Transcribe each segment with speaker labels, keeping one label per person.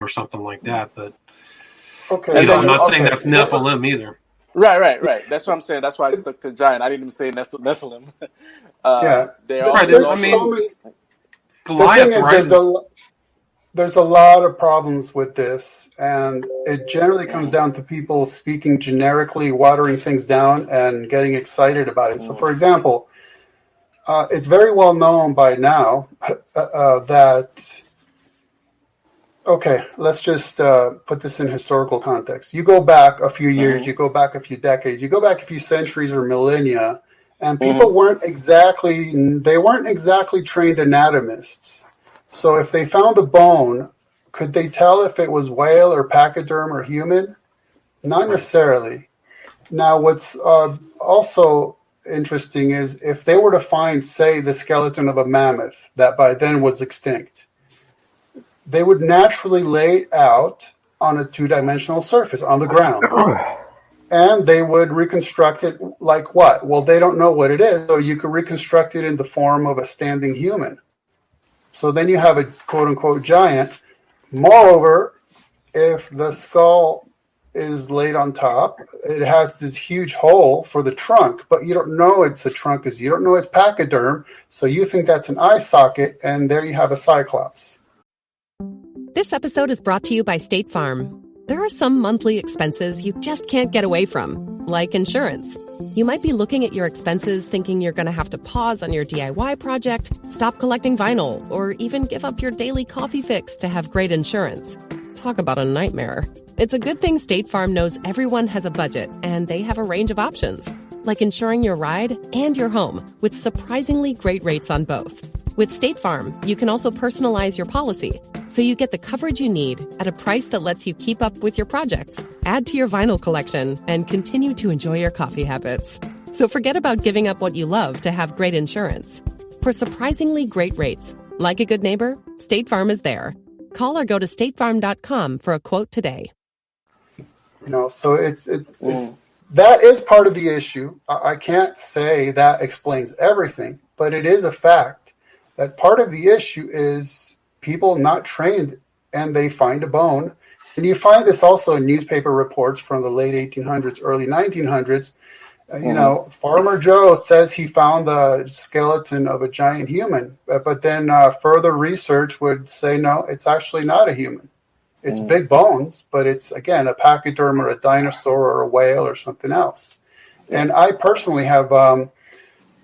Speaker 1: or something like that. But
Speaker 2: okay,
Speaker 1: I'm not saying that's Nephilim either.
Speaker 3: Right. That's what I'm saying. That's why I stuck to giant. I didn't even say Nephilim. They are.
Speaker 1: Goliath,
Speaker 2: there's a lot of problems with this, and it generally comes down to people speaking generically, watering things down, and getting excited about it. So, for example, it's very well known by now that, okay, let's just put this in historical context. You go back a few years, you go back a few decades, you go back a few centuries or millennia, and people weren't exactly trained anatomists. So if they found a bone, could they tell if it was whale or pachyderm or human? Not necessarily. Now, what's also interesting is if they were to find, say, the skeleton of a mammoth that by then was extinct, they would naturally lay it out on a two-dimensional surface on the ground. And they would reconstruct it like what? Well, they don't know what it is, so you could reconstruct it in the form of a standing human. So then you have a quote-unquote giant. Moreover, if the skull is laid on top, it has this huge hole for the trunk, but you don't know it's a trunk because you don't know it's pachyderm, so you think that's an eye socket, and there you have a cyclops.
Speaker 4: This episode is brought to you by State Farm. There are some monthly expenses you just can't get away from, like insurance. You might be looking at your expenses thinking you're going to have to pause on your DIY project, stop collecting vinyl, or even give up your daily coffee fix to have great insurance. Talk about a nightmare. It's a good thing State Farm knows everyone has a budget, and they have a range of options, like insuring your ride and your home with surprisingly great rates on both. With State Farm, you can also personalize your policy, so you get the coverage you need at a price that lets you keep up with your projects, add to your vinyl collection, and continue to enjoy your coffee habits. So forget about giving up what you love to have great insurance. For surprisingly great rates, like a good neighbor, State Farm is there. Call or go to statefarm.com for a quote today.
Speaker 2: So it's that is part of the issue. I can't say that explains everything, but it is a fact that part of the issue is people not trained, and they find a bone. And you find this also in newspaper reports from the late 1800s, early 1900s. Farmer Joe says he found the skeleton of a giant human, but then further research would say, no, it's actually not a human. It's big bones, but it's, again, a pachyderm or a dinosaur or a whale or something else. And I personally have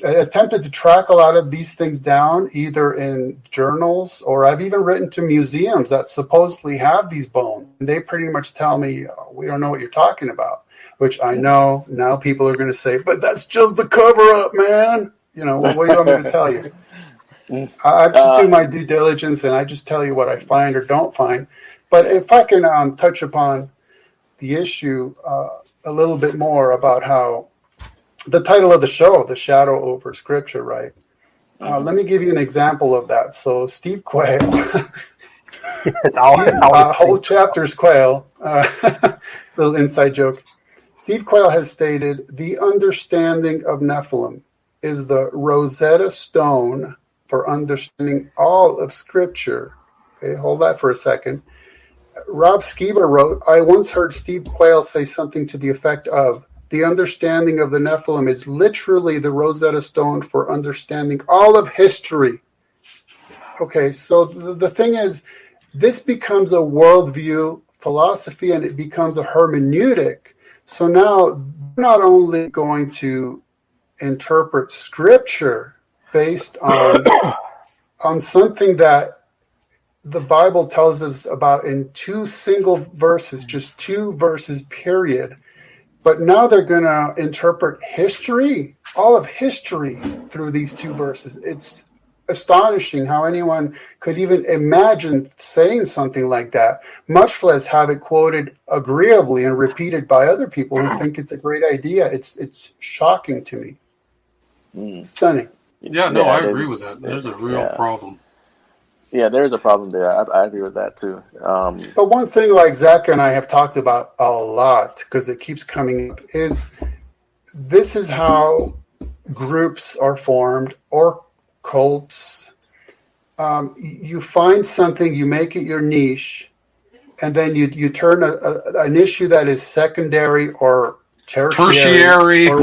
Speaker 2: attempted to track a lot of these things down, either in journals, or I've even written to museums that supposedly have these bones. And they pretty much tell me, we don't know what you're talking about, which I know now people are going to say, but that's just the cover up, man. What do you want me to tell you? I just do my due diligence, and I just tell you what I find or don't find. But if I can touch upon the issue a little bit more about how the title of the show, The Shadow Over Scripture, right? Let me give you an example of that. So Steve Quayle, whole chapter's Quayle, little inside joke. Steve Quayle has stated, the understanding of Nephilim is the Rosetta Stone for understanding all of Scripture. Okay, hold that for a second. Rob Skiba wrote, I once heard Steve Quayle say something to the effect of, the understanding of the Nephilim is literally the Rosetta Stone for understanding all of history. Okay, so the thing is, this becomes a worldview philosophy, and it becomes a hermeneutic. So now, not only going to interpret Scripture based on something that the Bible tells us about in two single verses, just 2 verses, period. But now they're going to interpret history, all of history, through these 2 verses. It's astonishing how anyone could even imagine saying something like that, much less have it quoted agreeably and repeated by other people who think it's a great idea. It's shocking to me. Stunning.
Speaker 1: I agree with that. There's a real problem.
Speaker 3: Yeah, there is a problem there. I agree with that too.
Speaker 2: But one thing, like Zach and I have talked about a lot, because it keeps coming up, is this is how groups are formed, or cults. You find something, you make it your niche, and then you turn an issue that is secondary or tertiary or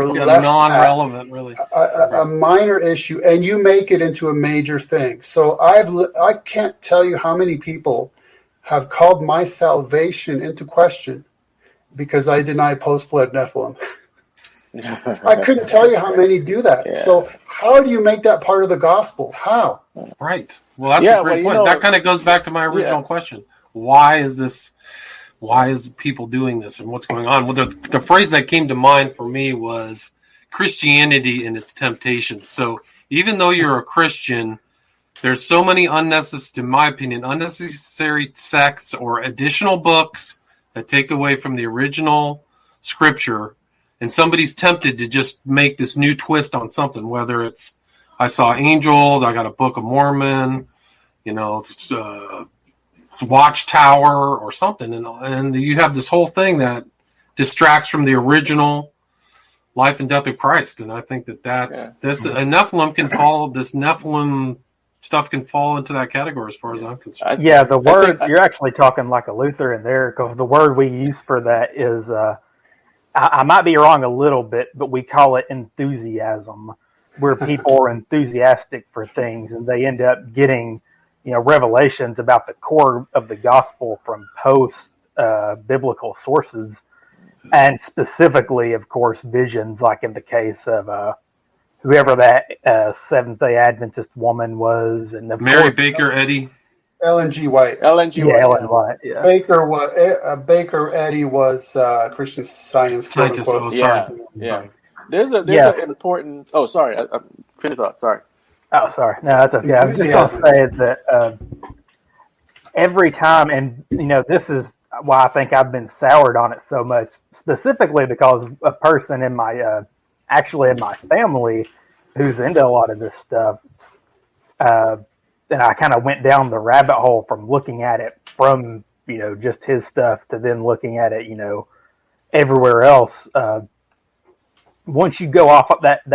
Speaker 2: less
Speaker 1: non-relevant, really
Speaker 2: a minor issue, and you make it into a major thing. So I can't tell you how many people have called my salvation into question because I deny post-flood Nephilim. I couldn't tell you how many do that. Yeah. So how do you make that part of the gospel? How?
Speaker 1: Right. Well, that's a great point. That kind of goes back to my original question. Why is people doing this and what's going on? Well, the phrase that came to mind for me was Christianity and its temptations. So even though you're a Christian, there's so many in my opinion, unnecessary sects or additional books that take away from the original scripture. And somebody's tempted to just make this new twist on something, whether it's I saw angels, I got a Book of Mormon, Watchtower or something. And you have this whole thing that distracts from the original life and death of Christ. And I think that's this. And Nephilim can fall, this Nephilim stuff can fall into that category as far as I'm concerned.
Speaker 5: Yeah, the word, you're actually talking like a Lutheran there, because the word we use for that is... I might be wrong a little bit, but we call it enthusiasm, where people are enthusiastic for things and they end up getting, revelations about the core of the gospel from post-biblical sources, and specifically, of course, visions, like in the case of whoever that Seventh-day Adventist woman was. And
Speaker 1: Mary Baker Eddy.
Speaker 2: Ellen G. White.
Speaker 5: Ellen White. Yeah.
Speaker 2: Baker Eddy was Christian Science.
Speaker 1: Scientist. Oh, sorry.
Speaker 3: Yeah. There's an important. Oh, sorry. Finish up. Sorry.
Speaker 5: Oh, sorry. No, that's okay. I was just going to say that every time, and this is why I think I've been soured on it so much, specifically because a person in my family who's into a lot of this stuff. And I kind of went down the rabbit hole from looking at it from, just his stuff to then looking at it, everywhere else. Once you go off of that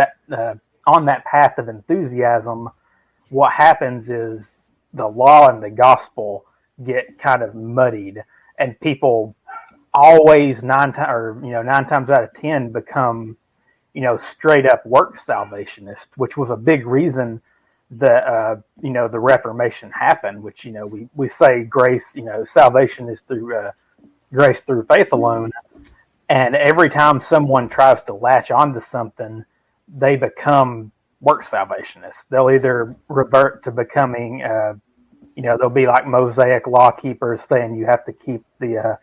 Speaker 5: on that path of enthusiasm, what happens is the law and the gospel get kind of muddied, and people always 9 times out of 10 become, straight up works salvationists, which was a big reason that the Reformation happened, which we say grace, salvation is through grace through faith alone, and every time someone tries to latch onto something, they become work salvationists. They'll either revert to becoming they'll be like Mosaic law keepers saying you have to keep the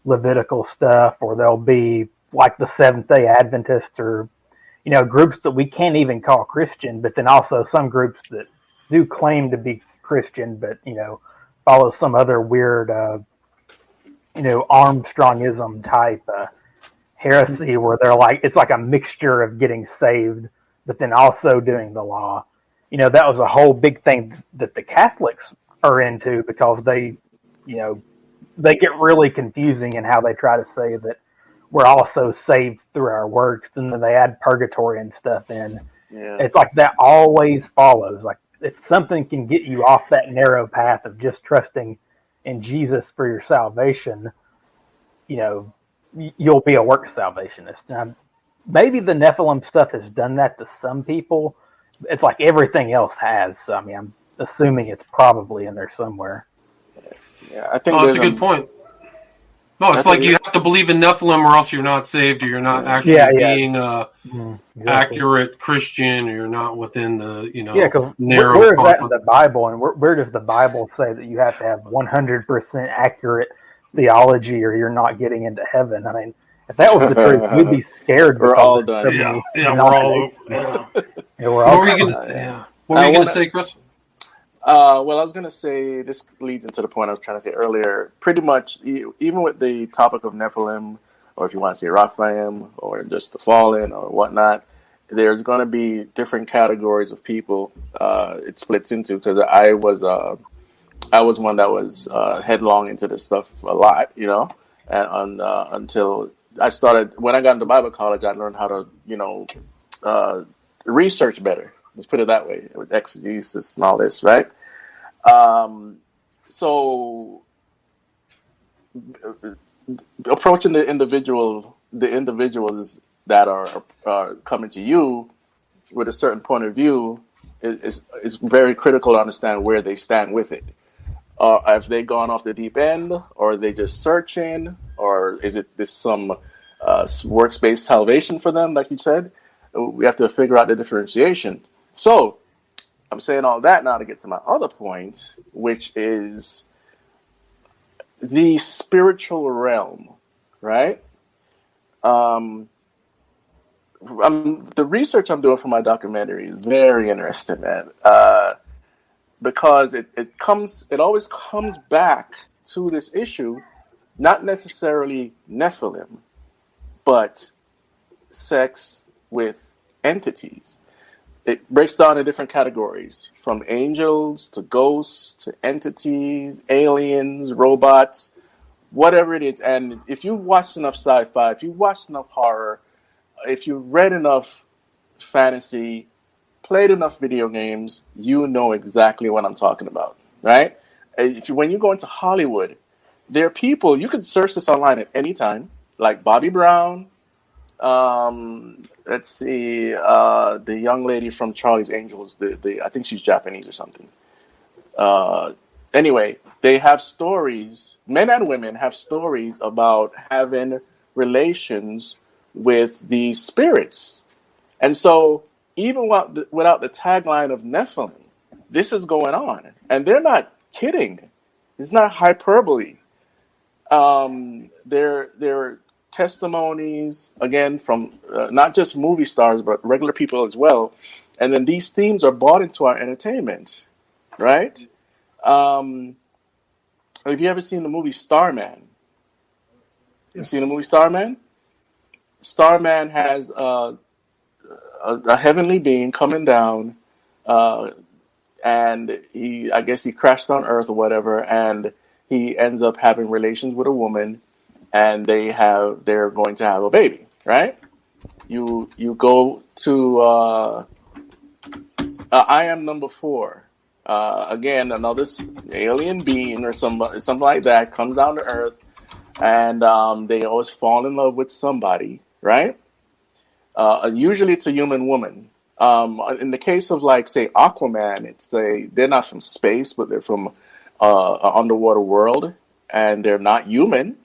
Speaker 5: Levitical stuff, or they'll be like the Seventh-day Adventists, or groups that we can't even call Christian, but then also some groups that do claim to be Christian, but, follow some other weird, Armstrongism type heresy where they're like, it's like a mixture of getting saved, but then also doing the law. That was a whole big thing that the Catholics are into, because they get really confusing in how they try to say that we're also saved through our works, and then they add purgatory and stuff in. Yeah. It's like that always follows. Like, if something can get you off that narrow path of just trusting in Jesus for your salvation, you'll be a work salvationist. Now, maybe the Nephilim stuff has done that to some people. It's like everything else has. So, I'm assuming it's probably in there somewhere.
Speaker 3: Yeah, I think
Speaker 1: that's a good point. No, it's like you have to believe in Nephilim or else you're not saved, or you're not actually being accurate Christian, or you're not within the, narrow...
Speaker 5: Where is that in the Bible, and where does the Bible say that you have to have 100% accurate theology or you're not getting into heaven? I mean, if that was the truth, we'd be scared.
Speaker 3: We're all done.
Speaker 1: We're all... What were you going to say, Chris?
Speaker 3: Well, I was going to say, this leads into the point I was trying to say earlier. Pretty much, even with the topic of Nephilim, or if you want to say Raphaim, or just the fallen, or whatnot, there's going to be different categories of people it splits into. Because I was one that was headlong into this stuff a lot, and until I started, when I got into Bible college, I learned how to, research better. Let's put it that way, with exegesis and all this, right? So approaching the individuals that are coming to you with a certain point of view is very critical to understand where they stand with it. Have they gone off the deep end, or are they just searching, or is it this some works-based salvation for them, like you said? We have to figure out the differentiation. So I'm saying all that now to get to my other point, which is the spiritual realm, right? The research I'm doing for my documentary is very interesting, man. Because it always comes back to this issue, not necessarily Nephilim, but sex with entities. It breaks down in different categories, from angels to ghosts to entities, aliens, robots, whatever it is. And if you watched enough sci-fi, if you watched enough horror, if you read enough fantasy, played enough video games, you know exactly what I'm talking about, right? When you go into Hollywood, there are people, you can search this online at any time, like Bobby Brown, let's see, the young lady from Charlie's Angels, I think she's Japanese or something. Anyway, they have stories, men and women have stories about having relations with these spirits. And so, even without the tagline of Nephilim, this is going on. And they're not kidding. It's not hyperbole. There are testimonies, again, from not just movie stars, but regular people as well. And then these themes are brought into our entertainment, right? Have you ever seen the movie Starman? Yes. You seen the movie Starman? Starman has a heavenly being coming down, and I guess he crashed on Earth or whatever, and he ends up having relations with a woman, and they're going to have a baby, right? You go to I Am Number 4. Again, another alien being or something like that comes down to Earth, and they always fall in love with somebody, right? Usually it's a human woman. In the case of, like, say, Aquaman, they're not from space, but they're from an underwater world, and they're not human.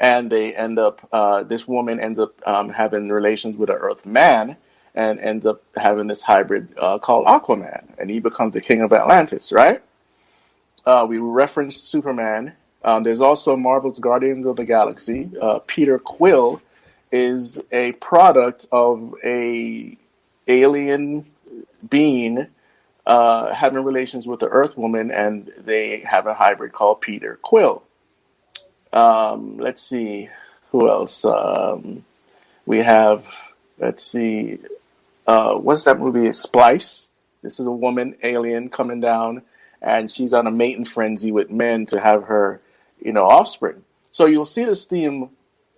Speaker 3: And they end up, this woman ends up having relations with an Earth man, and ends up having this hybrid called Aquaman, and he becomes the king of Atlantis, right? We referenced Superman. There's also Marvel's Guardians of the Galaxy. Peter Quill is a product of a alien being having relations with the Earth woman, and they have a hybrid called Peter Quill. Let's see, who else? We have, let's see, what's that movie? Splice. This is a woman alien coming down, and she's on a mating frenzy with men to have her, offspring. So you'll see this theme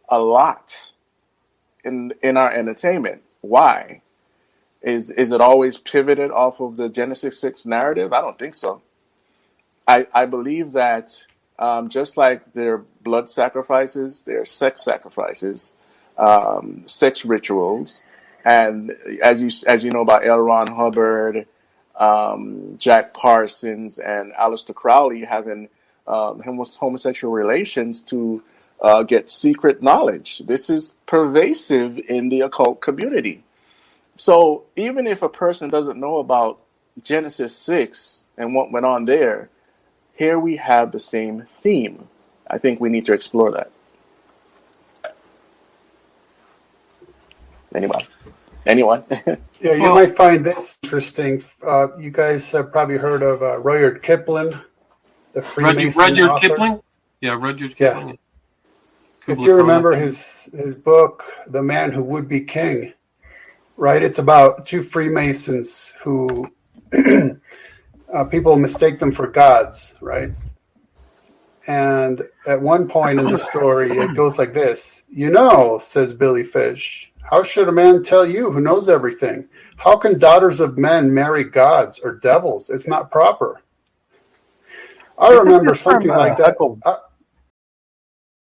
Speaker 3: a lot in our entertainment. Why? Is it always pivoted off of the Genesis 6 narrative? I don't think so. I believe that just like there are blood sacrifices, there are sex sacrifices, sex rituals, and as you know about L. Ron Hubbard, Jack Parsons, and Aleister Crowley having homosexual relations to get secret knowledge. This is pervasive in the occult community. So even if a person doesn't know about Genesis 6 and what went on there, here we have the same theme. I think we need to explore that. Anyone?
Speaker 2: Yeah, you might find this interesting. You guys have probably heard of Rudyard Kipling, the Freemason
Speaker 1: Rudyard
Speaker 2: author.
Speaker 1: Kipling? Yeah, Rudyard Kipling.
Speaker 2: Yeah. If you remember his book, The Man Who Would Be King, right? It's about two Freemasons who people mistake them for gods, right? And at one point in the story, it goes like this. Says Billy Fish, how should a man tell you who knows everything? How can daughters of men marry gods or devils? It's not proper. I remember something like that.